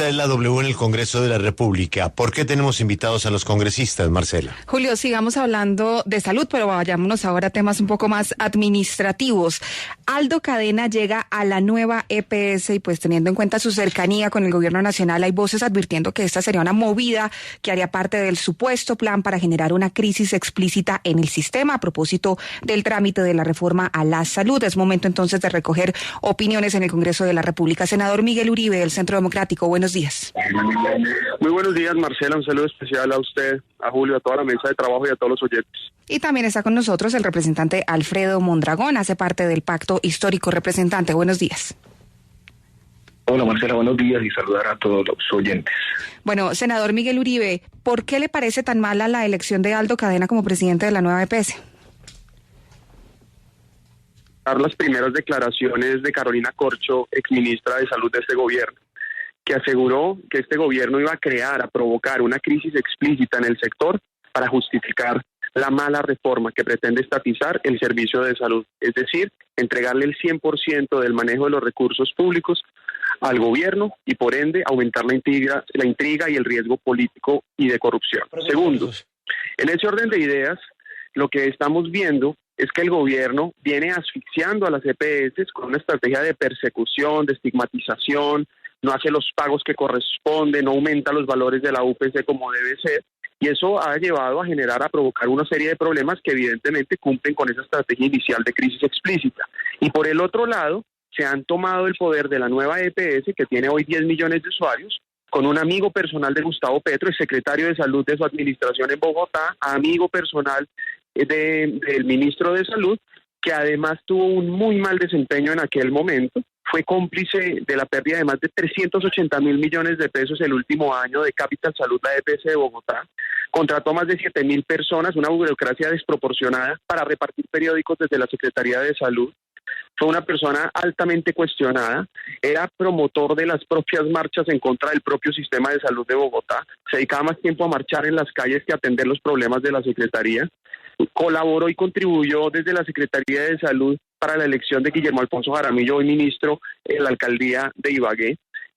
Es la W en el Congreso de la República. ¿Por qué tenemos invitados a los congresistas, Marcela? Julio, sigamos hablando de salud, pero vayámonos ahora a temas un poco más administrativos. Aldo Cadena llega a la nueva EPS y pues teniendo en cuenta su cercanía con el gobierno nacional, hay voces advirtiendo que esta sería una movida que haría parte del supuesto plan para generar una crisis explícita en el sistema a propósito del trámite de la reforma a la salud. Es momento entonces de recoger opiniones en el Congreso de la República. Senador Miguel Uribe, del Centro Democrático, buenos días. Muy buenos días, Marcela, un saludo especial a usted, a Julio, a toda la mesa de trabajo y a todos los oyentes. Y también está con nosotros el representante Alfredo Mondragón, hace parte del Pacto Histórico. Representante, buenos días. Hola Marcela, buenos días y saludar a todos los oyentes. Bueno, senador Miguel Uribe, ¿por qué le parece tan mala la elección de Aldo Cadena como presidente de la nueva EPS? Las primeras declaraciones de Carolina Corcho, exministra de Salud de este gobierno, que aseguró que este gobierno iba a provocar una crisis explícita en el sector para justificar la mala reforma que pretende estatizar el servicio de salud, es decir, entregarle el 100% del manejo de los recursos públicos al gobierno y por ende aumentar la intriga y el riesgo político y de corrupción. Segundo, en ese orden de ideas, lo que estamos viendo es que el gobierno viene asfixiando a las EPS con una estrategia de persecución, de estigmatización, no hace los pagos que corresponden, no aumenta los valores de la UPC como debe ser, y eso ha llevado a provocar una serie de problemas que evidentemente cumplen con esa estrategia inicial de crisis explícita. Y por el otro lado, se han tomado el poder de la nueva EPS, que tiene hoy 10 millones de usuarios, con un amigo personal de Gustavo Petro, el secretario de Salud de su administración en Bogotá, amigo personal del ministro de Salud, que además tuvo un muy mal desempeño en aquel momento, fue cómplice de la pérdida de más de 380.000 millones de pesos el último año de Capital Salud, la EPS de Bogotá, contrató más de 7.000 personas, una burocracia desproporcionada para repartir periódicos desde la Secretaría de Salud. Fue una persona altamente cuestionada, era promotor de las propias marchas en contra del propio sistema de salud de Bogotá, se dedicaba más tiempo a marchar en las calles que a atender los problemas de la Secretaría, colaboró y contribuyó desde la Secretaría de Salud para la elección de Guillermo Alfonso Jaramillo, hoy ministro en la alcaldía de Ibagué,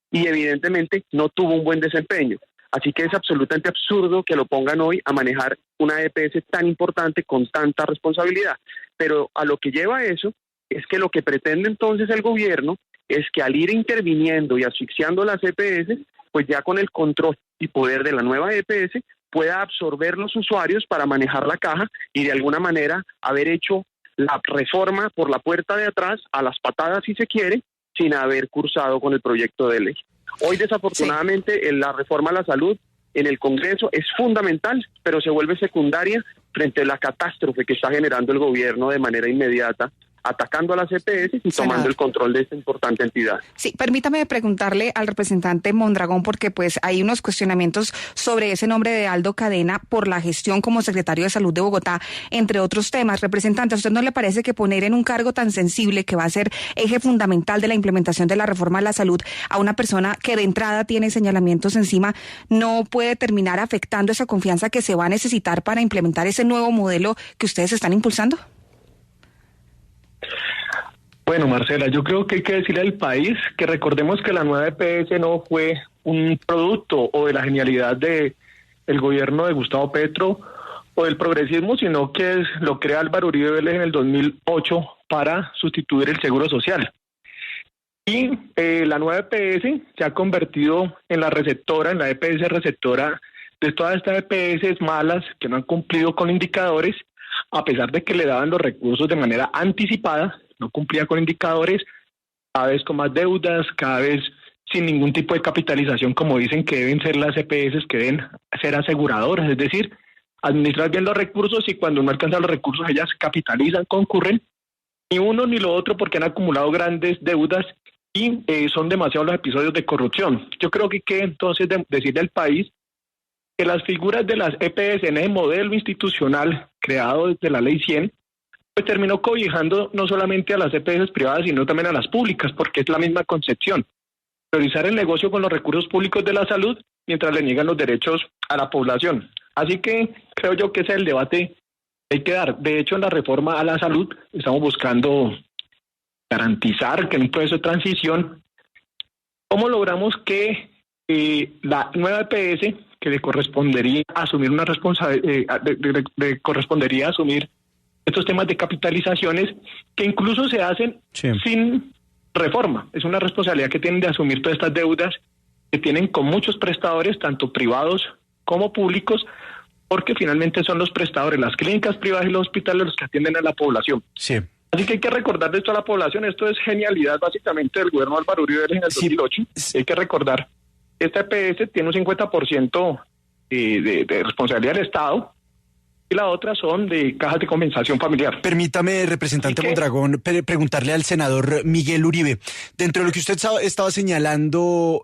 y evidentemente no tuvo un buen desempeño. Así que es absolutamente absurdo que lo pongan hoy a manejar una EPS tan importante con tanta responsabilidad. Pero a lo que lleva eso es que lo que pretende entonces el gobierno es que al ir interviniendo y asfixiando las EPS, pues ya con el control y poder de la nueva EPS pueda absorber los usuarios para manejar la caja y de alguna manera haber hecho la reforma por la puerta de atrás, a las patadas si se quiere, sin haber cursado con el proyecto de ley. Hoy desafortunadamente la reforma a la salud en el Congreso es fundamental, pero se vuelve secundaria frente a la catástrofe que está generando el gobierno de manera inmediata, atacando a las EPS y tomando el control de esta importante entidad. Sí, permítame preguntarle al representante Mondragón, porque pues hay unos cuestionamientos sobre ese nombre de Aldo Cadena por la gestión como secretario de Salud de Bogotá, entre otros temas. Representante, ¿a usted no le parece que poner en un cargo tan sensible, que va a ser eje fundamental de la implementación de la reforma a la salud, a una persona que de entrada tiene señalamientos encima, no puede terminar afectando esa confianza que se va a necesitar para implementar ese nuevo modelo que ustedes están impulsando? Bueno, Marcela, yo creo que hay que decirle al país que recordemos que la nueva EPS no fue un producto o de la genialidad del gobierno de Gustavo Petro o del progresismo, sino que lo crea Álvaro Uribe Vélez en el 2008 para sustituir el Seguro Social. Y la nueva EPS se ha convertido en la receptora, en la EPS receptora de todas estas EPS malas que no han cumplido con indicadores, a pesar de que le daban los recursos de manera anticipada, no cumplía con indicadores, cada vez con más deudas, cada vez sin ningún tipo de capitalización, como dicen que deben ser las EPS, que deben ser aseguradoras, es decir, administrar bien los recursos y cuando no alcanzan los recursos ellas capitalizan, concurren, ni uno ni lo otro porque han acumulado grandes deudas y son demasiados los episodios de corrupción. Yo creo que hay que entonces decirle al país que las figuras de las EPS en el modelo institucional creado desde la Ley 100, pues terminó cobijando no solamente a las EPS privadas, sino también a las públicas, porque es la misma concepción. Priorizar el negocio con los recursos públicos de la salud, mientras le niegan los derechos a la población. Así que creo yo que ese es el debate que hay que dar. De hecho, en la reforma a la salud estamos buscando garantizar que en un proceso de transición, ¿cómo logramos que la nueva EPS, que le correspondería asumir una responsabilidad, le correspondería asumir estos temas de capitalizaciones que incluso se hacen sin reforma. Es una responsabilidad que tienen de asumir todas estas deudas que tienen con muchos prestadores, tanto privados como públicos, porque finalmente son los prestadores, las clínicas privadas y los hospitales los que atienden a la población. Sí. Así que hay que recordar esto a la población. Esto es genialidad básicamente del gobierno de Álvaro Uribe en el 2008. Hay que recordar, esta EPS tiene un 50% de responsabilidad del Estado y la otra son de cajas de compensación familiar. Permítame, representante Mondragón, preguntarle al senador Miguel Uribe. Dentro de lo que usted estaba señalando,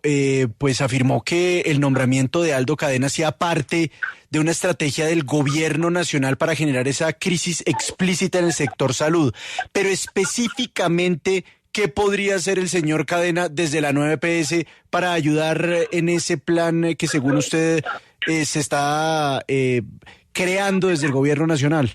pues afirmó que el nombramiento de Aldo Cadena hacía parte de una estrategia del gobierno nacional para generar esa crisis explícita en el sector salud. Pero específicamente, ¿qué podría hacer el señor Cadena desde la nueva EPS para ayudar en ese plan que según usted se está creando desde el gobierno nacional?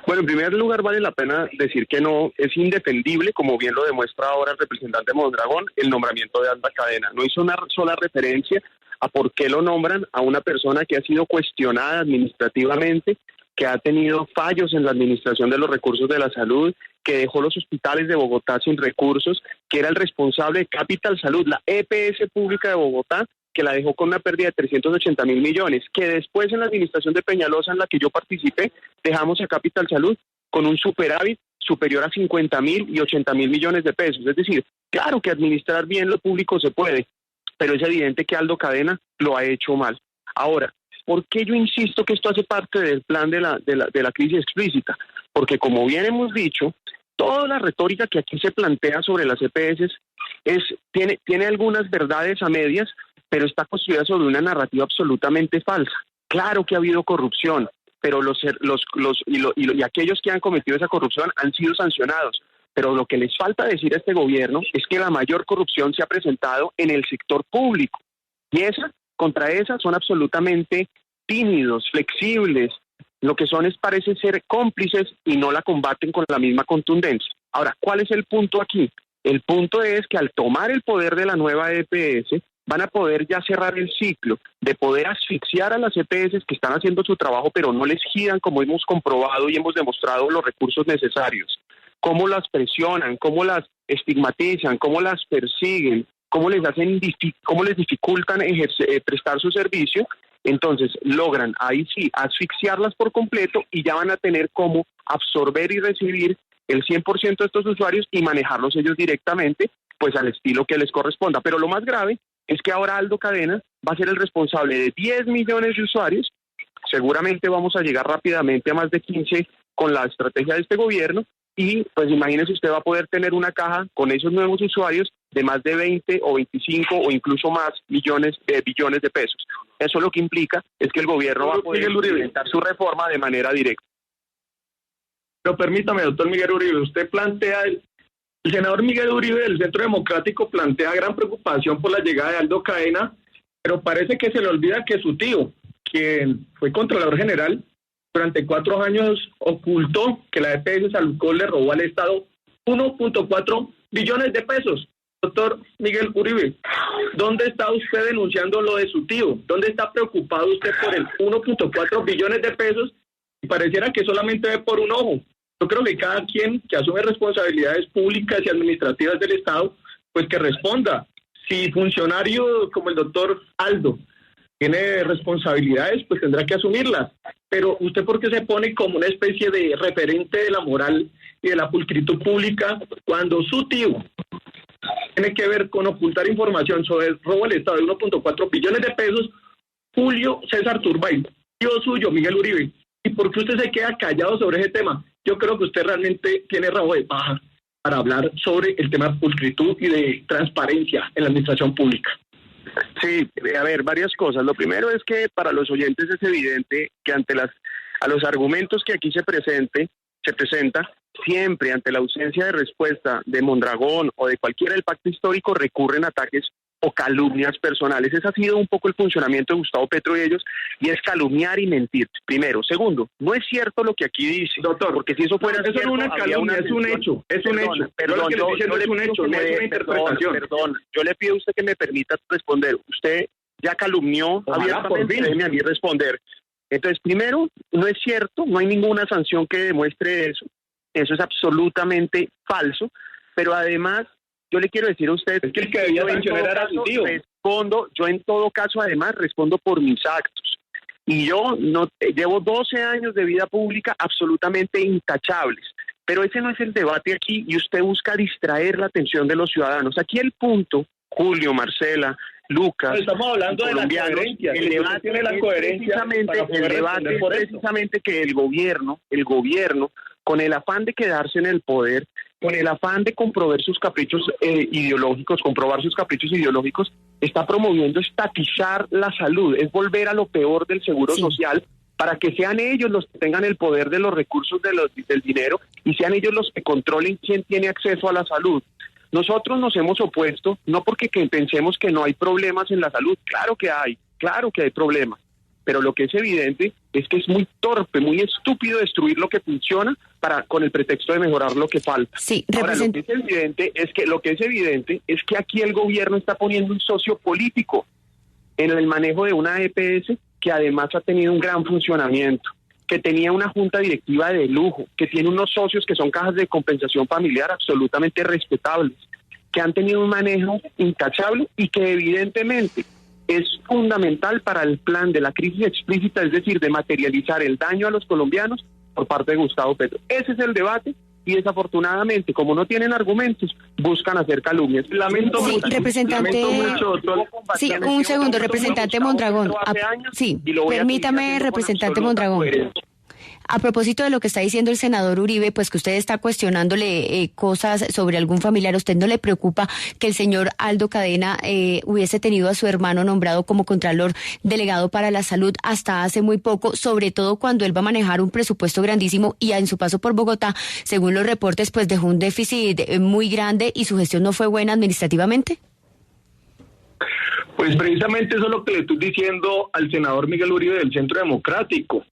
Bueno, en primer lugar vale la pena decir que no es indefendible, como bien lo demuestra ahora el representante Mondragón, el nombramiento de Aldo Cadena. No hizo una sola referencia a por qué lo nombran a una persona que ha sido cuestionada administrativamente, que ha tenido fallos en la administración de los recursos de la salud, que dejó los hospitales de Bogotá sin recursos, que era el responsable de Capital Salud, la EPS pública de Bogotá, que la dejó con una pérdida de 380.000 millones, que después en la administración de Peñalosa, en la que yo participé, dejamos a Capital Salud con un superávit superior a 50.000 y 80.000 millones de pesos. Es decir, claro que administrar bien lo público se puede, pero es evidente que Aldo Cadena lo ha hecho mal. Ahora, ¿por qué yo insisto que esto hace parte del plan de la crisis explícita? Porque como bien hemos dicho, toda la retórica que aquí se plantea sobre las EPS tiene algunas verdades a medias, pero está construida sobre una narrativa absolutamente falsa. Claro que ha habido corrupción, pero y aquellos que han cometido esa corrupción han sido sancionados. Pero lo que les falta decir a este gobierno es que la mayor corrupción se ha presentado en el sector público. Y contra esa son absolutamente tímidos, flexibles. Lo que son parece ser cómplices y no la combaten con la misma contundencia. Ahora, ¿cuál es el punto aquí? El punto es que al tomar el poder de la nueva EPS, van a poder ya cerrar el ciclo de poder asfixiar a las EPS que están haciendo su trabajo, pero no les giran, como hemos comprobado y hemos demostrado, los recursos necesarios. Cómo las presionan, cómo las estigmatizan, cómo las persiguen, cómo les dificultan prestar su servicio. Entonces logran ahí sí asfixiarlas por completo y ya van a tener cómo absorber y recibir el 100% de estos usuarios y manejarlos ellos directamente, pues al estilo que les corresponda. Pero lo más grave es que ahora Aldo Cadena va a ser el responsable de 10 millones de usuarios. Seguramente vamos a llegar rápidamente a más de 15 con la estrategia de este gobierno y pues imagínese, usted va a poder tener una caja con esos nuevos usuarios de más de 20 o 25 o incluso más billones de pesos. Eso lo que implica es que el gobierno va a poder implementar su reforma de manera directa. Pero permítame, doctor Miguel Uribe, usted plantea, el senador Miguel Uribe del Centro Democrático plantea gran preocupación por la llegada de Aldo Cadena, pero parece que se le olvida que su tío, quien fue Contralor General, durante 4 años ocultó que la EPS Saludcol le robó al Estado 1.4 billones de pesos. Doctor Miguel Uribe, ¿dónde está usted denunciando lo de su tío? ¿Dónde está preocupado usted por el 1.4 billones de pesos? Y pareciera que solamente ve por un ojo. Yo creo que cada quien que asume responsabilidades públicas y administrativas del Estado, pues que responda. Si funcionario como el doctor Aldo tiene responsabilidades, pues tendrá que asumirlas. Pero usted, ¿por qué se pone como una especie de referente de la moral y de la pulcritud pública cuando su tío tiene que ver con ocultar información sobre el robo al Estado de 1.4 billones de pesos? Julio César Turbay, tío suyo, Miguel Uribe. ¿Y por qué usted se queda callado sobre ese tema? Yo creo que usted realmente tiene rabo de paja para hablar sobre el tema de pulcritud y de transparencia en la administración pública. Sí, a ver, varias cosas. Lo primero es que para los oyentes es evidente que ante a los argumentos que aquí se presenta, siempre ante la ausencia de respuesta de Mondragón o de cualquiera del pacto histórico recurren ataques o calumnias personales. Ese ha sido un poco el funcionamiento de Gustavo Petro y ellos, y es calumniar y mentir, primero. Segundo, no es cierto lo que aquí dice, doctor, porque si eso fuera eso cierto, no es una calumnia, es un hecho, es un hecho. Perdón, yo es un hecho, no es una interpretación. Perdón, yo le pido a usted que me permita responder. Usted ya calumnió abiertamente, déjeme a mí responder. Entonces, primero, no es cierto, no hay ninguna sanción que demuestre eso. Eso es absolutamente falso, pero además, yo le quiero decir a usted es que el que debía sancionar era su tío. Yo en todo caso además respondo por mis actos. Y yo llevo 12 años de vida pública absolutamente intachables. Pero ese no es el debate aquí y usted busca distraer la atención de los ciudadanos. Aquí el punto, Julio, Marcela, Lucas, estamos hablando de la coherencia. El debate tiene la coherencia. El debate es precisamente que el gobierno, con el afán de quedarse en el poder, con el afán de comprobar sus caprichos ideológicos, está promoviendo estatizar la salud, es volver a lo peor del seguro social para que sean ellos los que tengan el poder de los recursos del dinero y sean ellos los que controlen quién tiene acceso a la salud. Nosotros nos hemos opuesto, no porque pensemos que no hay problemas en la salud, claro que hay problemas, pero lo que es evidente es que es muy torpe, muy estúpido destruir lo que funciona con el pretexto de mejorar lo que falta. Sí, ahora, lo que es evidente es que aquí el gobierno está poniendo un socio político en el manejo de una EPS que además ha tenido un gran funcionamiento, que tenía una junta directiva de lujo, que tiene unos socios que son cajas de compensación familiar absolutamente respetables, que han tenido un manejo intachable y que evidentemente es fundamental para el plan de la crisis explícita, es decir, de materializar el daño a los colombianos por parte de Gustavo Petro. Ese es el debate y desafortunadamente, como no tienen argumentos, buscan hacer calumnias. Lamento mucho, representante. Sí, un segundo, representante Mondragón. Sí, permítame, representante Mondragón. A propósito de lo que está diciendo el senador Uribe, pues que usted está cuestionándole cosas sobre algún familiar, ¿a usted no le preocupa que el señor Aldo Cadena hubiese tenido a su hermano nombrado como Contralor Delegado para la Salud hasta hace muy poco, sobre todo cuando él va a manejar un presupuesto grandísimo y en su paso por Bogotá, según los reportes, pues dejó un déficit muy grande y su gestión no fue buena administrativamente? Pues precisamente eso es lo que le estoy diciendo al senador Miguel Uribe del Centro Democrático,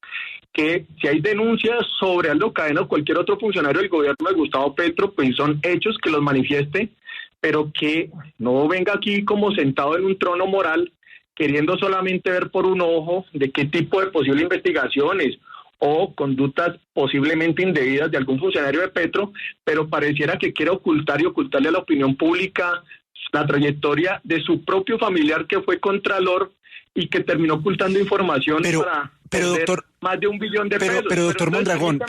que si hay denuncias sobre Aldo Cadena o cualquier otro funcionario del gobierno de Gustavo Petro, pues son hechos que los manifieste, pero que no venga aquí como sentado en un trono moral, queriendo solamente ver por un ojo de qué tipo de posibles investigaciones o conductas posiblemente indebidas de algún funcionario de Petro, pero pareciera que quiere ocultar y ocultarle a la opinión pública la trayectoria de su propio familiar que fue contralor y que terminó ocultando información pero doctor, más de $1 billón de pesos. Pero doctor Mondragón,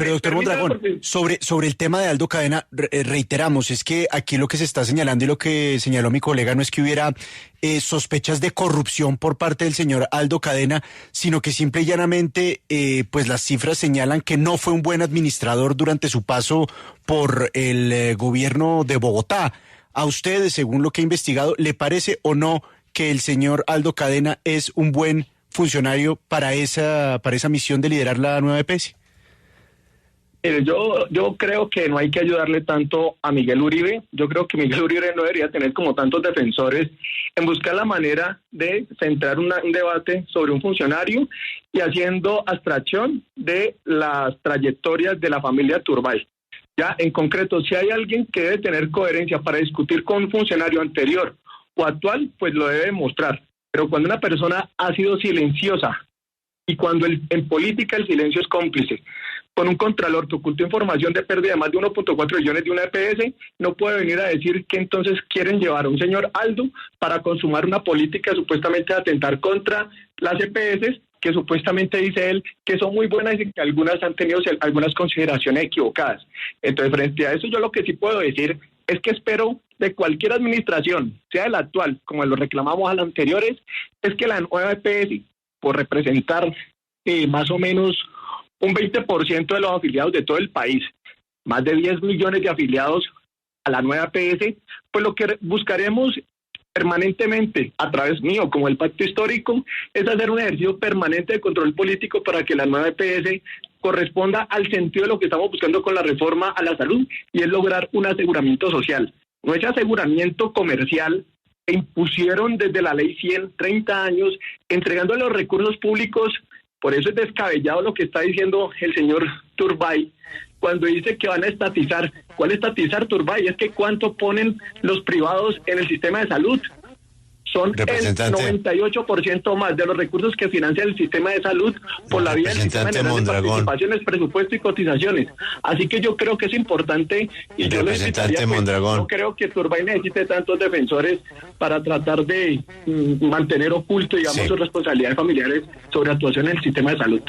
sobre el tema de Aldo Cadena, reiteramos, es que aquí lo que se está señalando y lo que señaló mi colega no es que hubiera sospechas de corrupción por parte del señor Aldo Cadena, sino que simple y llanamente pues las cifras señalan que no fue un buen administrador durante su paso por el gobierno de Bogotá. ¿A ustedes, según lo que ha investigado, le parece o no que el señor Aldo Cadena es un buen funcionario para esa misión de liderar la nueva EPS? Yo creo que no hay que ayudarle tanto a Miguel Uribe. Yo creo que Miguel Uribe no debería tener como tantos defensores en buscar la manera de centrar un debate sobre un funcionario y haciendo abstracción de las trayectorias de la familia Turbay. Ya, en concreto, si hay alguien que debe tener coherencia para discutir con un funcionario anterior o actual, pues lo debe demostrar. Pero cuando una persona ha sido silenciosa y cuando en política el silencio es cómplice, con un contralor que ocultó información de pérdida de más de 1.4 billones de una EPS, no puede venir a decir que entonces quieren llevar a un señor Aldo para consumar una política supuestamente de atentar contra las EPS, que supuestamente dice él que son muy buenas y que algunas han tenido algunas consideraciones equivocadas. Entonces, frente a eso, yo lo que sí puedo decir es que espero de cualquier administración, sea de la actual como lo reclamamos a las anteriores, es que la nueva EPS, por representar más o menos un 20% de los afiliados de todo el país, más de 10 millones de afiliados a la nueva EPS, pues lo que buscaremos permanentemente, a través mío, como el pacto histórico, es hacer un ejercicio permanente de control político para que la nueva EPS corresponda al sentido de lo que estamos buscando con la reforma a la salud, y es lograr un aseguramiento social. No es aseguramiento comercial impusieron desde la ley 100, 30 años, entregando los recursos públicos. Por eso es descabellado lo que está diciendo el señor Turbay, cuando dice que van a estatizar. ¿Cuál estatizar, Turbay? Es que ¿cuánto ponen los privados en el sistema de salud? Son el 98% más de los recursos que financia el sistema de salud por la vía del sistema general de participaciones, presupuesto y cotizaciones. Así que yo creo que es importante, y yo le invitaría, no creo que Turbay necesite tantos defensores para tratar de mantener oculto, digamos, sus responsabilidades familiares sobre actuación en el sistema de salud.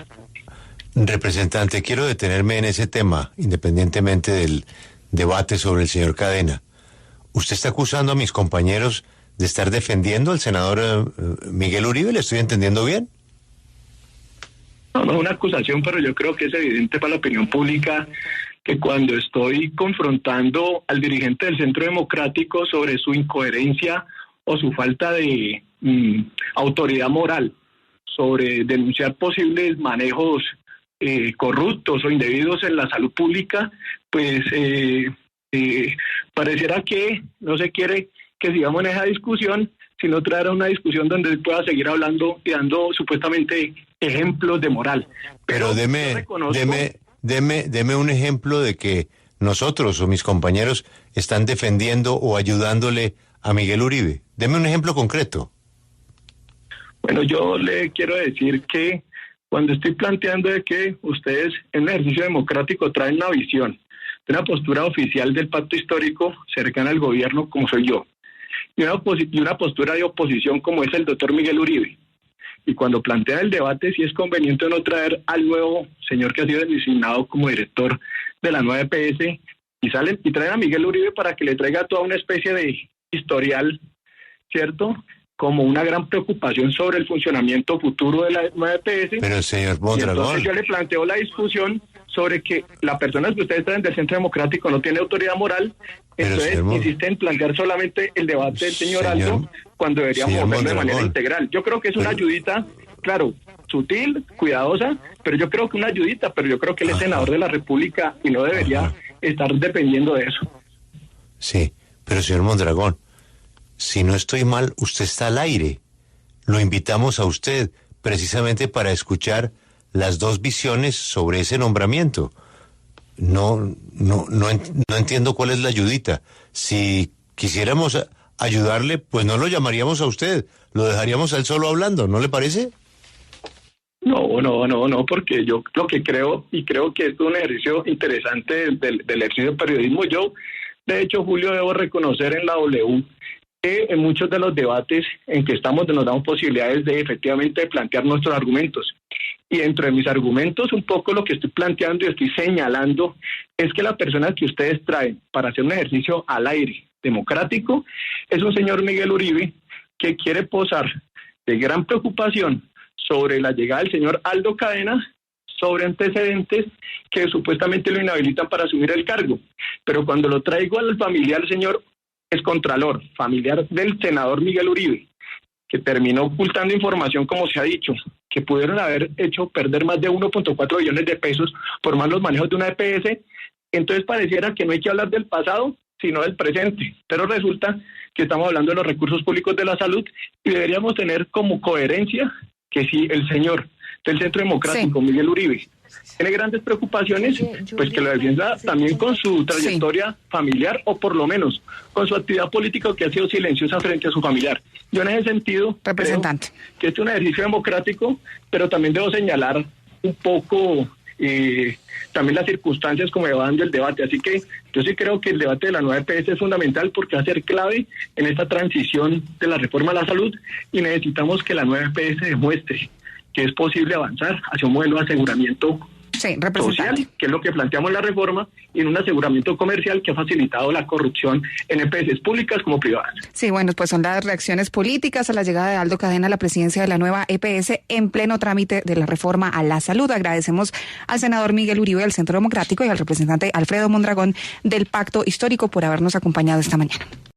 Representante, quiero detenerme en ese tema, independientemente del debate sobre el señor Cadena. ¿Usted está acusando a mis compañeros de estar defendiendo al senador Miguel Uribe? ¿Le estoy entendiendo bien? No es una acusación, pero yo creo que es evidente para la opinión pública que cuando estoy confrontando al dirigente del Centro Democrático sobre su incoherencia o su falta de autoridad moral, sobre denunciar posibles manejos corruptos o indebidos en la salud pública, pues pareciera que no se quiere que sigamos en esa discusión, sino traer a una discusión donde pueda seguir hablando y dando supuestamente ejemplos de moral. Pero deme un ejemplo de que nosotros o mis compañeros están defendiendo o ayudándole a Miguel Uribe. Deme un ejemplo concreto. Bueno, yo le quiero decir que cuando estoy planteando de que ustedes en un ejercicio democrático traen una visión, de una postura oficial del pacto histórico cercana al gobierno como soy yo, y una postura de oposición como es el doctor Miguel Uribe. Y cuando plantea el debate si es conveniente o no traer al nuevo señor que ha sido designado como director de la nueva EPS, y salen y traen a Miguel Uribe para que le traiga toda una especie de historial, ¿cierto?, como una gran preocupación sobre el funcionamiento futuro de la nueva EPS. Pero señor Mondragón, entonces yo le planteo la discusión sobre que la persona que ustedes traen del Centro Democrático no tiene autoridad moral. Entonces insiste en plantear solamente el debate del señor Aldo, cuando deberíamos verlo de manera integral. Yo creo que es una ayudita, claro, sutil, cuidadosa, pero yo creo que una ayudita, pero yo creo que él es senador de la República y no debería estar dependiendo de eso. Sí, pero señor Mondragón, si no estoy mal, usted está al aire. Lo invitamos a usted precisamente para escuchar las dos visiones sobre ese nombramiento. No entiendo cuál es la ayudita. Si quisiéramos ayudarle, pues no lo llamaríamos a usted, lo dejaríamos a él solo hablando, ¿no le parece? No, porque yo lo que creo, y creo que es un ejercicio interesante del ejercicio de periodismo. Yo, de hecho, Julio, debo reconocer en la W que en muchos de los debates en que estamos nos damos posibilidades de efectivamente plantear nuestros argumentos. Y dentro de mis argumentos, un poco lo que estoy planteando y estoy señalando es que la persona que ustedes traen para hacer un ejercicio al aire democrático es un señor Miguel Uribe que quiere posar de gran preocupación sobre la llegada del señor Aldo Cadena, sobre antecedentes que supuestamente lo inhabilitan para asumir el cargo. Pero cuando lo traigo al familiar, el señor excontralor, familiar del senador Miguel Uribe, que terminó ocultando información, como se ha dicho, que pudieron haber hecho perder más de 1.4 billones de pesos por malos manejos de una EPS, entonces pareciera que no hay que hablar del pasado, sino del presente. Pero resulta que estamos hablando de los recursos públicos de la salud y deberíamos tener como coherencia que si el señor del Centro Democrático, Miguel Uribe, tiene grandes preocupaciones, pues que lo defienda también con su trayectoria familiar o por lo menos con su actividad política que ha sido silenciosa frente a su familiar. Yo en ese sentido representante, creo que es un ejercicio democrático, pero también debo señalar un poco también las circunstancias como van del debate. Así que yo sí creo que el debate de la nueva EPS es fundamental porque va a ser clave en esta transición de la reforma a la salud y necesitamos que la nueva EPS demuestre que es posible avanzar hacia un modelo de aseguramiento social, que es lo que planteamos en la reforma, y en un aseguramiento comercial que ha facilitado la corrupción en EPS públicas como privadas. Sí, bueno, pues son las reacciones políticas a la llegada de Aldo Cadena a la presidencia de la nueva EPS en pleno trámite de la reforma a la salud. Agradecemos al senador Miguel Uribe del Centro Democrático y al representante Alfredo Mondragón del Pacto Histórico por habernos acompañado esta mañana.